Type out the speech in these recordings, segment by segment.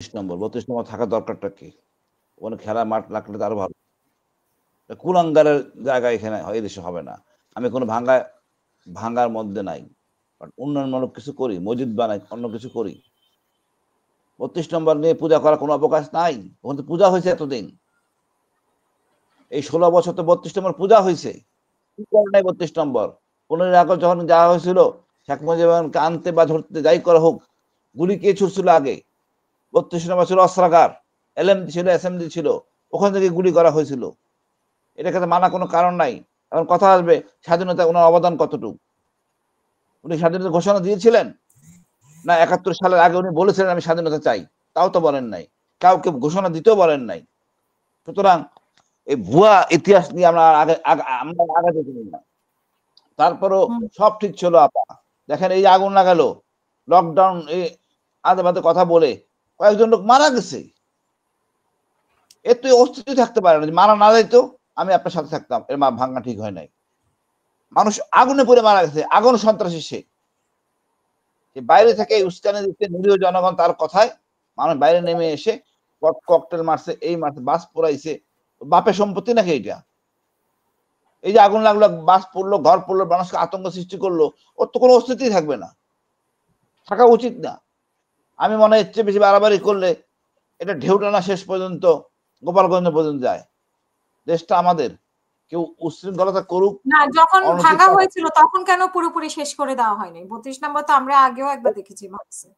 নম্বর ৩২ নম্বর থাকার দরকারটা কি? ওখানে খেলার মাঠ রাখলে তো আরো ভালো। কুলাঙ্গারের জায়গা এখানে এই দেশে হবে না। আমি কোনো ভাঙ্গার মধ্যে নাই। বাট উন্নয়নমূলক কিছু করি, মসজিদ বানাই, অন্য কিছু করি। ৩২ নম্বর নিয়ে পূজা করার কোনো অবকাশ নাই। ওখানে তো পূজা হয়েছে এতদিন। এই ১৬ বছর তো ৩২ নম্বর পূজা হয়েছে। কি করে নাই ৩২ নম্বর? ১৫ই আগস্ট যখন যাওয়া হয়েছিল, শেখ মুজিবুরকে আনতে বা ধরতে যাই করা হোক, গুলি কে ছুড়ছিল আগে? ৩২ নম্বর ছিল অস্ত্রাগার, এলএমজি ছিল, এসএমজি ছিল। ওখান থেকে গুলি করা হয়েছিল। এটাকে তো মানার কোনো কারণ নাই। এখন কথা আসবে স্বাধীনতায় উনার অবদান কতটুকু? উনি স্বাধীনতা ঘোষণা দিয়েছিলেন? না ৭১ সালের আগে উনি বলেছিলেন আমি স্বাধীনতা চাই। তাও তো বলেন নাই। কাউকে ঘোষণা দিতেও বলেন নাই। সুতরাং এই ভুয়া ইতিহাস নিয়ে আমরা আগাতে চাই না। তারপরও সব ঠিক ছিল আপা। দেখেন এই যে আগুন লাগালো, লকডাউন এই আজে বাজে কথা বলে কয়েকজন লোক মারা গেছে। এর তো অস্তিত্ব থাকতে পারে না। মারা না যাইত আমি আপনার সাথে থাকতাম। এর ভাঙা ঠিক হয় নাই। মানুষ আগুনে পড়ে মারা গেছে। আগুন সন্ত্রাসী সে। বাইরে থেকে উস্কানি দিচ্ছে নিরীহ জনগণ তার কথায় মানুষ বাইরে নেমে এসে ককটেল মারছে, এই মারছে, বাস পোড়াইছে। বাপের সম্পত্তি নাকি এটা? এই যে আগুন লাগলো, বাস পড়লো, ঘর পড়লো, মানুষকে আতঙ্ক সৃষ্টি করলো, ওর তো কোনো অস্তিত্বই থাকবে না। থাকা উচিত না। আমি মনে হয় এর চেয়ে বেশি বাড়াবাড়ি করলে এটা ঢেউ টানা শেষ পর্যন্ত গোপালগঞ্জ পর্যন্ত যায়। দেশটা আমাদের। কেউ উচ্ছৃঙ্খলতা করুক, না যখন অনৈতিক ভাঙা হয়েছিল তখন কেন পুরোপুরি শেষ করে দেওয়া হয়নি? ৩২ নম্বর তো আমরা আগেও একবার দেখেছি ভাঙছে।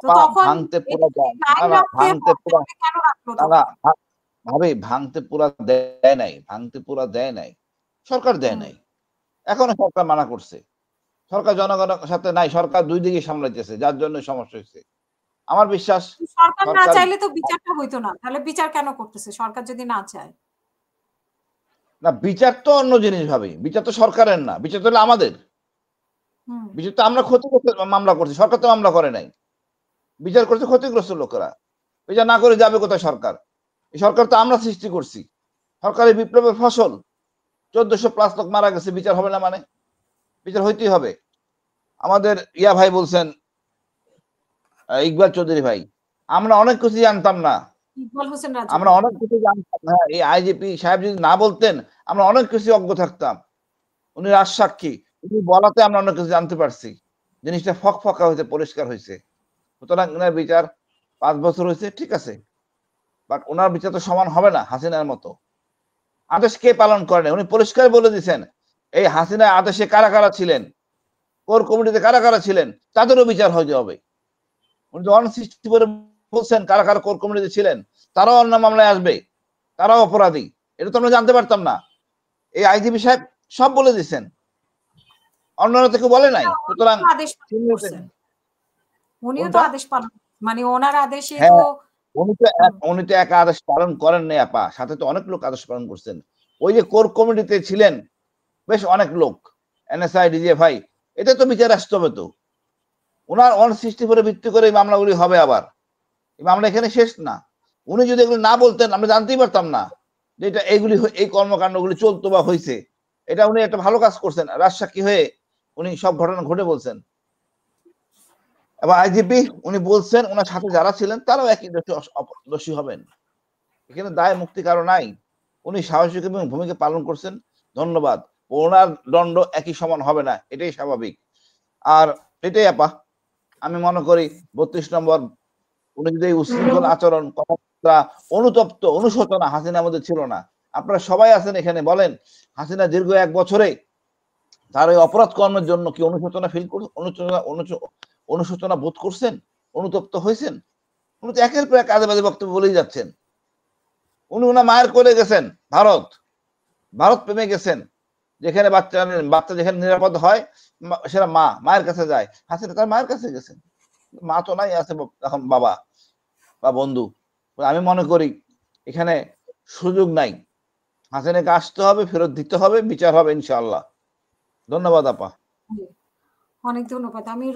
তো আপা তখন ভাঙতে পুরা লাইন রাখতে ভাঙতে পুরা কেন রাখলো না তখন? ভাবি ভাঙতে পুরা দেয় নাই। ভাঙতে পুরা দেয় নাই। সরকার দেয় নাই। এখনো সরকার মানা করছে। সরকার জনগণের সাথে নাই। সরকার ২ দিকে সামলাইতেছে। যার জন্য সমস্যা হইছে। আমার বিশ্বাস সরকার না সরকার চাইলে তো বিচারটা হইতো না। তাহলে বিচার কেন করতেছে সরকার যদি না চায়? না বিচার তো অন্য জিনিস ভাবি। বিচার তো সরকারের না। বিচার তো হলো আমাদের। বিচার তো আমরা ক্ষতিগ্রস্ত মামলা করছি। সরকার তো মামলা করে নাই। বিচার করছে ক্ষতিগ্রস্ত লোকেরা। বিচার না করে যাবে কোথায় সরকার? এই সরকার তো আমরা সৃষ্টি করছি। সরকারি বিপ্লবের ফসল। ১৪০০+ লোক মারা গেছে। বিচার হবে না মানে? বিচার হইতেই হবে। আমাদের ইয়া ভাই বলছেন ইকবাল চৌধুরী ভাই, আমরা অনেক কিছু জানতাম না। ইকবাল হোসেন রাজু আমরা ভাই। অনেক কিছু জানতাম না। এই আইজিপি সাহেব যদি না বলতেন, আমরা অনেক কিছু অজ্ঞ থাকতাম। উনি রাজসাক্ষী। উনি বলাতে আমরা অনেক কিছু জানতে পারছি। জিনিসটা ফকফকা হয়েছে, পরিষ্কার হয়েছে। সুতরাং উনার বিচার ৫ বছর হয়েছে, ঠিক আছে। বাট উনার বিচার তো সমান হবে না হাসিনার মতো। আদেশ কে পালন করেন? উনি পরিষ্কার বলে দিয়েছেন, এই হাসিনার আদেশে কারা, কারা ছিলেন, কোর কমিটিতে কারা, কারা ছিলেন, তাদেরও বিচার হয়ে যাবে। উনি তো 160 করে বলছেন কারা, কারা কোর কমিটিতে ছিলেন, তারাও অন্য মামলায় আসবে। তারাও অপরাধী। এটা তো আমরা জানতে পারতাম না। এই আইজিপি সাহেব সব বলে দিয়েছেন। অন্যরা তো কেউ বলে নাই। সুতরাং আদেশ করছেন। উনিও তো কোনটা? আদেশ পালন মানে ওনার আদেশে তো হ্যাঁ, উনি তো একা আদেশ পালন করেন নাই আপা। সাথে তো অনেক লোক আদেশ পালন করছেন। ওই যে কোর কমিটিতে ছিলেন বেশ অনেক লোক। এনএসআই, ডিজিএফআই, এতে তো বিচার আসতে হবে তো। উনার 164 ভিত্তি করে এই মামলাগুলি হবে আবার। এই মামলা এখানে শেষ না। উনি যদি এগুলো না বলতেন আমরা জানতেই পারতাম না যে এটা এইগুলি এই কর্মকাণ্ডগুলি চলতো বা হয়েছে। এটা উনি একটা ভালো কাজ করছেন। রাজসাক্ষী হয়ে উনি সব ঘটনা ঘটে বলছেন। এবং আইজিপি উনি বলছেন ওনার সাথে যারা ছিলেন তারাও একই দোষী হবেন। এখানে দায় মুক্তি কারো নাই। উনি সাহসিক এবং ভূমিকা পালন করছেন। ধন্যবাদ। ওনার দণ্ড একই সমান হবে না। এটাই স্বাভাবিক। আর এটাই আপা। আমি মনে করি ৩২ নম্বর উনি যদি উশৃঙ্খল আচরণ, কথাবার্তা, অনুতপ্ত, অনুশোচনা হাসিনার মধ্যে ছিল না। আপনারা সবাই আছেন এখানে বলেন, হাসিনা দীর্ঘ ১ বছরে তার এই অপরাধ কর্মের জন্য কি অনুশোচনা ফিল করছেন? অনুশোচনা বোধ করছেন? অনুতপ্ত হয়েছেন? উনি তো একের পর এক আজে-বাজে বক্তব্য বলেই যাচ্ছেন। উনি উনার মায়ের কোলে গেছেন ভারত। ভারত প্রেমে গেছেন। যেখানে বাচ্চা যেখানে নিরাপদ হয় সেটা মায়ের কাছে যায়। হাসিনা তার মায়ের কাছে গেছেন। মা তো নাই, আছে এখন বাবা বা বন্ধু। আমি মনে করি এখানে সুযোগ নাই। হাসিনাকে আসতে হবে, ফেরত দিতে হবে, বিচার হবে ইনশাআল্লাহ। ধন্যবাদ আপা। অনেক ধন্যবাদ। আমি